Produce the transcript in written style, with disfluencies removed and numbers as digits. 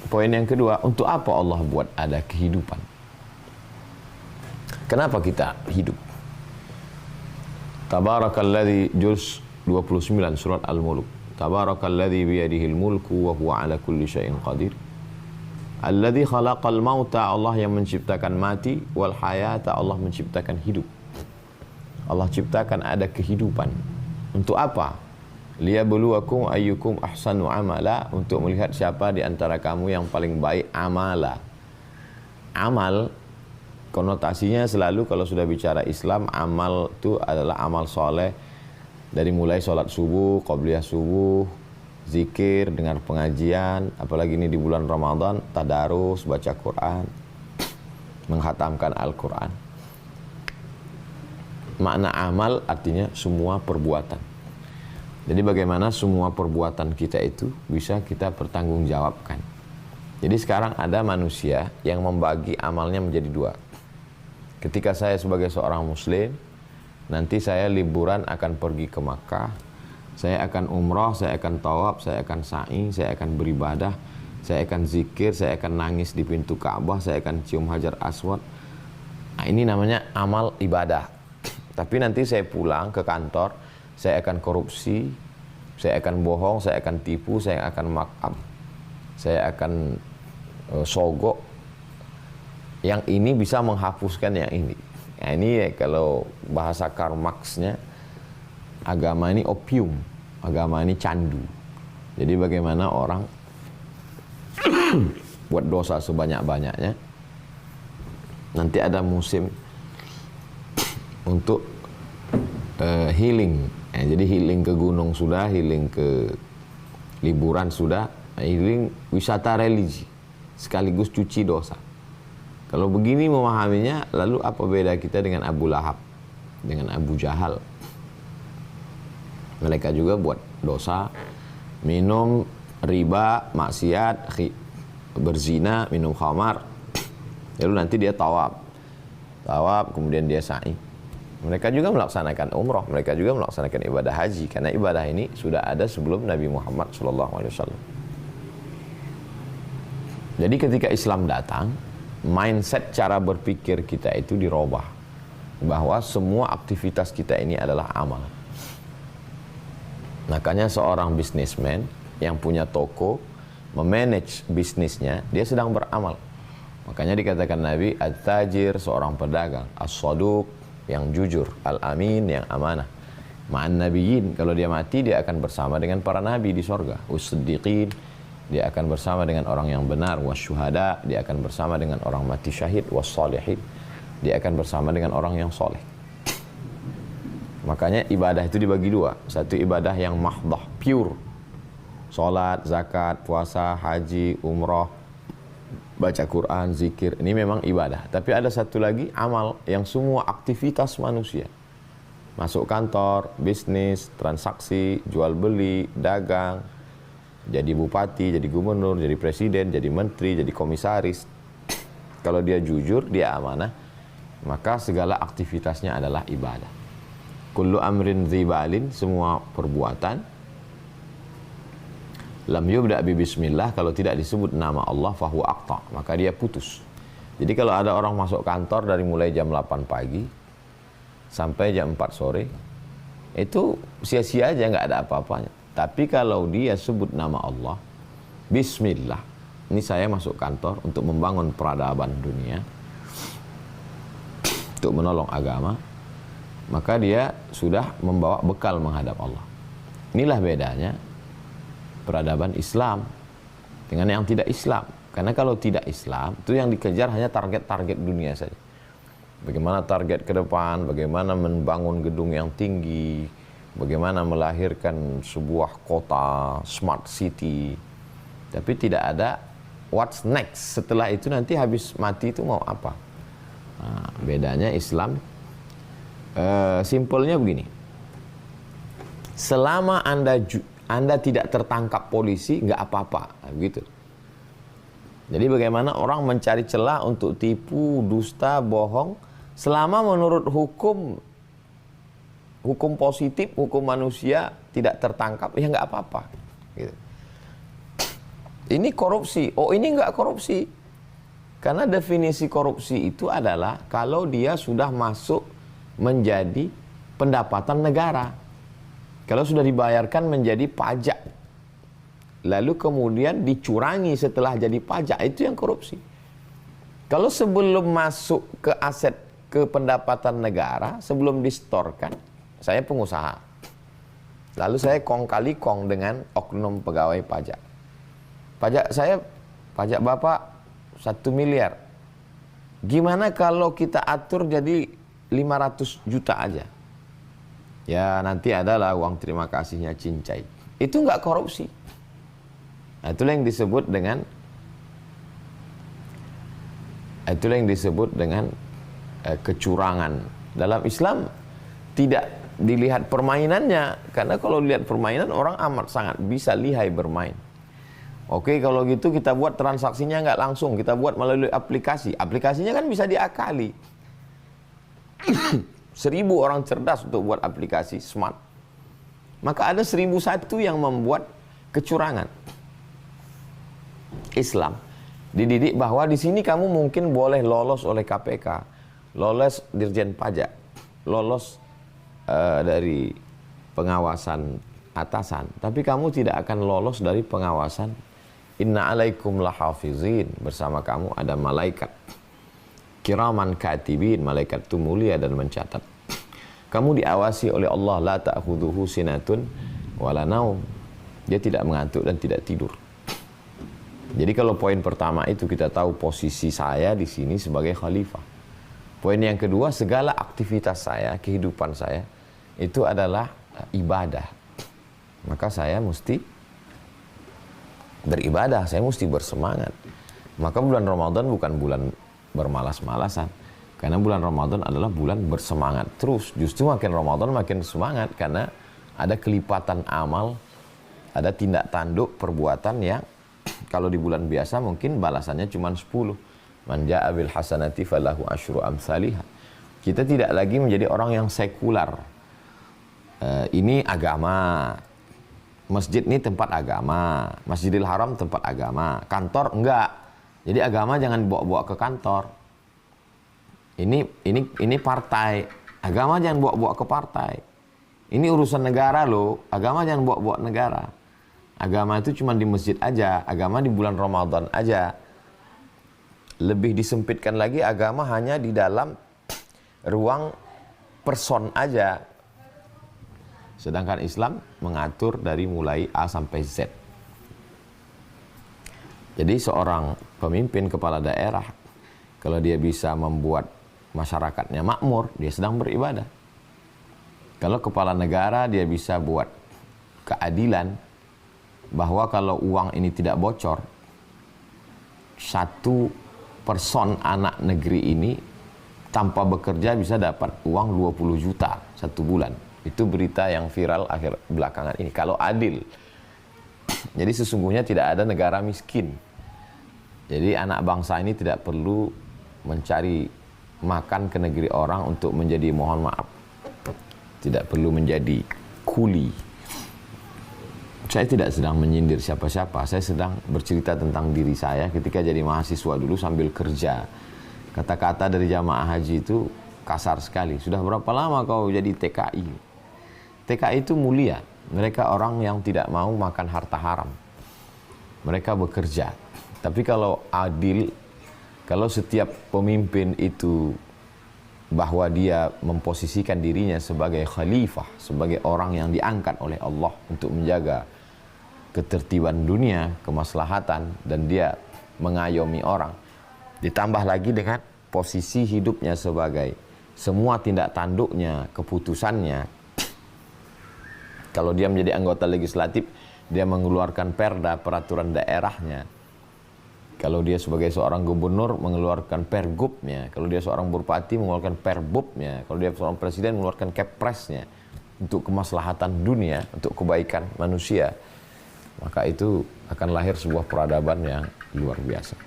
Poin yang kedua, untuk apa Allah buat ada kehidupan? Kenapa kita hidup? Tabarakalladzi juz 29 surat Al-Mulk. Tabarakalladzi biyadihil mulku wa huwa ala kulli syai'in qadir. Alladzi khalaqal mauta, Allah yang menciptakan mati, wal hayata, Allah menciptakan hidup. Allah ciptakan ada kehidupan. Untuk apa? Liyabluwakum ayyukum ahsanu amala, untuk melihat siapa di antara kamu yang paling baik amala. Amal konotasinya selalu kalau sudah bicara Islam, amal itu adalah amal soleh. Dari mulai sholat subuh, qobliyah subuh, zikir, dengar pengajian, apalagi ini di bulan Ramadan, tadarus, baca Quran, menghatamkan Al-Quran. Makna amal artinya semua perbuatan. Jadi bagaimana semua perbuatan kita itu bisa kita pertanggungjawabkan. Jadi sekarang ada manusia yang membagi amalnya menjadi dua. Ketika saya sebagai seorang muslim, nanti saya liburan akan pergi ke Makkah, saya akan umrah, saya akan tawaf, saya akan sa'i, saya akan beribadah, saya akan zikir, saya akan nangis di pintu Ka'bah, saya akan cium Hajar Aswad. Nah, ini namanya amal ibadah. Tapi nanti saya pulang ke kantor, saya akan korupsi, saya akan bohong, saya akan tipu, saya akan markup, saya akan sogok. Yang ini bisa menghapuskan yang ini. Nah, ini ya, kalau bahasa Karl Marx-nya, agama ini opium, agama ini candu. Jadi bagaimana orang buat dosa sebanyak-banyaknya, nanti ada musim untuk healing. Jadi healing ke gunung sudah, healing ke liburan sudah, healing wisata religi, sekaligus cuci dosa. Kalau begini memahaminya, lalu apa beda kita dengan Abu Lahab, dengan Abu Jahal? Mereka juga buat dosa, minum riba, maksiat, berzina, minum khamar. Lalu nanti dia tawaf, kemudian dia sa'i. Mereka juga melaksanakan umrah, mereka juga melaksanakan ibadah haji, karena ibadah ini sudah ada sebelum Nabi Muhammad SAW. Jadi ketika Islam datang, mindset cara berpikir kita itu dirubah, bahwa semua aktivitas kita ini adalah amal. Makanya seorang bisnismen yang punya toko, memanage bisnisnya, dia sedang beramal. Makanya dikatakan Nabi, at-tajir, seorang pedagang, as-saduq, yang jujur, al-amin, yang amanah. Ma'an nabiyyin, kalau dia mati, dia akan bersama dengan para nabi di sorga. Us-siddiqin, dia akan bersama dengan orang yang benar. Was-syuhada, dia akan bersama dengan orang mati syahid. Was-salihin, dia akan bersama dengan orang yang soleh. Makanya ibadah itu dibagi dua. Satu ibadah yang mahdah, pure. Salat, zakat, puasa, haji, umrah, baca Quran, zikir. Ini memang ibadah. Tapi ada satu lagi amal yang semua aktivitas manusia. Masuk kantor, bisnis, transaksi, jual beli, dagang, jadi bupati, jadi gubernur, jadi presiden, jadi menteri, jadi komisaris. Kalau dia jujur, dia amanah, maka segala aktivitasnya adalah ibadah. Kullu amrin dzibalin, semua perbuatan, lam yubda bi bismillah, kalau tidak disebut nama Allah, fahuwa aqta, maka dia putus. Jadi kalau ada orang masuk kantor dari mulai jam 8 pagi sampai jam 4 sore, itu sia-sia aja, nggak ada apa-apanya. Tapi kalau dia sebut nama Allah, bismillah, ini saya masuk kantor untuk membangun peradaban dunia, untuk menolong agama, maka dia sudah membawa bekal menghadap Allah. Inilah bedanya peradaban Islam dengan yang tidak Islam. Karena kalau tidak Islam, itu yang dikejar hanya target-target dunia saja. Bagaimana target ke depan, bagaimana membangun gedung yang tinggi, bagaimana melahirkan sebuah kota, smart city. Tapi tidak ada what's next. Setelah itu nanti habis mati itu mau apa? Nah, bedanya Islam, simpelnya begini. Selama Anda tidak tertangkap polisi, nggak apa-apa, begitu. Jadi bagaimana orang mencari celah untuk tipu, dusta, bohong, selama menurut hukum positif, hukum manusia tidak tertangkap, ya nggak apa-apa. Gitu. Ini korupsi. Oh, ini enggak korupsi. Karena definisi korupsi itu adalah kalau dia sudah masuk menjadi pendapatan negara. Kalau sudah dibayarkan menjadi pajak, lalu kemudian dicurangi setelah jadi pajak, itu yang korupsi. Kalau sebelum masuk ke aset, ke pendapatan negara, sebelum distorkan, saya pengusaha. Lalu saya kong kali kong dengan oknum pegawai pajak. Pajak Bapak 1 miliar. Gimana kalau kita atur jadi 500 juta aja? Ya nanti adalah uang terima kasihnya cincai. Itu enggak korupsi. Nah, itulah yang disebut dengan kecurangan. Dalam Islam tidak dilihat permainannya, karena kalau lihat permainan orang amat sangat bisa lihai bermain. Oke, kalau gitu kita buat transaksinya nggak langsung, kita buat melalui aplikasi. Aplikasinya kan bisa diakali. 1000 orang cerdas untuk buat aplikasi smart. Maka ada 1001 yang membuat kecurangan. Islam dididik bahwa di sini kamu mungkin boleh lolos oleh KPK, lolos Dirjen Pajak, lolos dari pengawasan atasan, tapi kamu tidak akan lolos dari pengawasan. Inna alaikum lahafizin, bersama kamu ada malaikat kiraman katibin, malaikat itu mulia dan mencatat. Kamu diawasi oleh Allah, la ta'khudhuhu sinatun wala naum. Dia tidak mengantuk dan tidak tidur. Jadi kalau poin pertama itu kita tahu posisi saya di sini sebagai khalifah. Poin yang kedua, segala aktivitas saya, kehidupan saya itu adalah ibadah. Maka saya mesti beribadah, saya mesti bersemangat. Maka bulan Ramadan bukan bulan bermalas-malasan, karena bulan Ramadan adalah bulan bersemangat terus. Justru makin Ramadan makin semangat, karena ada kelipatan amal, ada tindak tanduk perbuatan yang kalau di bulan biasa mungkin balasannya cuma 10. Man ja'a bil hasanati falahu asyru amsalihha. Kita tidak lagi menjadi orang yang sekular. Ini agama. Masjid ini tempat agama. Masjidil Haram tempat agama. Kantor enggak. Jadi agama jangan bawa-bawa ke kantor. Ini partai. Agama jangan bawa-bawa ke partai. Ini urusan negara loh. Agama jangan bawa-bawa negara. Agama itu cuma di masjid aja. Agama di bulan Ramadan aja. Lebih disempitkan lagi, agama hanya di dalam ruang person aja. Sedangkan Islam mengatur dari mulai A sampai Z. Jadi seorang pemimpin kepala daerah, kalau dia bisa membuat masyarakatnya makmur, dia sedang beribadah. Kalau kepala negara dia bisa buat keadilan, bahwa kalau uang ini tidak bocor, satu person anak negeri ini tanpa bekerja bisa dapat uang 20 juta satu bulan. Itu berita yang viral akhir belakangan ini. Kalau adil. Jadi sesungguhnya tidak ada negara miskin. Jadi anak bangsa ini tidak perlu mencari makan ke negeri orang untuk menjadi, mohon maaf, tidak perlu menjadi kuli. Saya tidak sedang menyindir siapa-siapa. Saya sedang bercerita tentang diri saya ketika jadi mahasiswa dulu sambil kerja. Kata-kata dari jamaah haji itu kasar sekali. Sudah berapa lama kau jadi TKI? TKI itu mulia. Mereka orang yang tidak mau makan harta haram. Mereka bekerja. Tapi kalau adil, kalau setiap pemimpin itu bahwa dia memposisikan dirinya sebagai khalifah, sebagai orang yang diangkat oleh Allah untuk menjaga ketertiban dunia, kemaslahatan, dan dia mengayomi orang. Ditambah lagi dengan posisi hidupnya sebagai semua tindak tanduknya, keputusannya. Kalau dia menjadi anggota legislatif, dia mengeluarkan perda, peraturan daerahnya. Kalau dia sebagai seorang gubernur, mengeluarkan pergubnya. Kalau dia seorang bupati, mengeluarkan perbubnya. Kalau dia seorang presiden, mengeluarkan kepresnya. Untuk kemaslahatan dunia, untuk kebaikan manusia. Maka itu akan lahir sebuah peradaban yang luar biasa.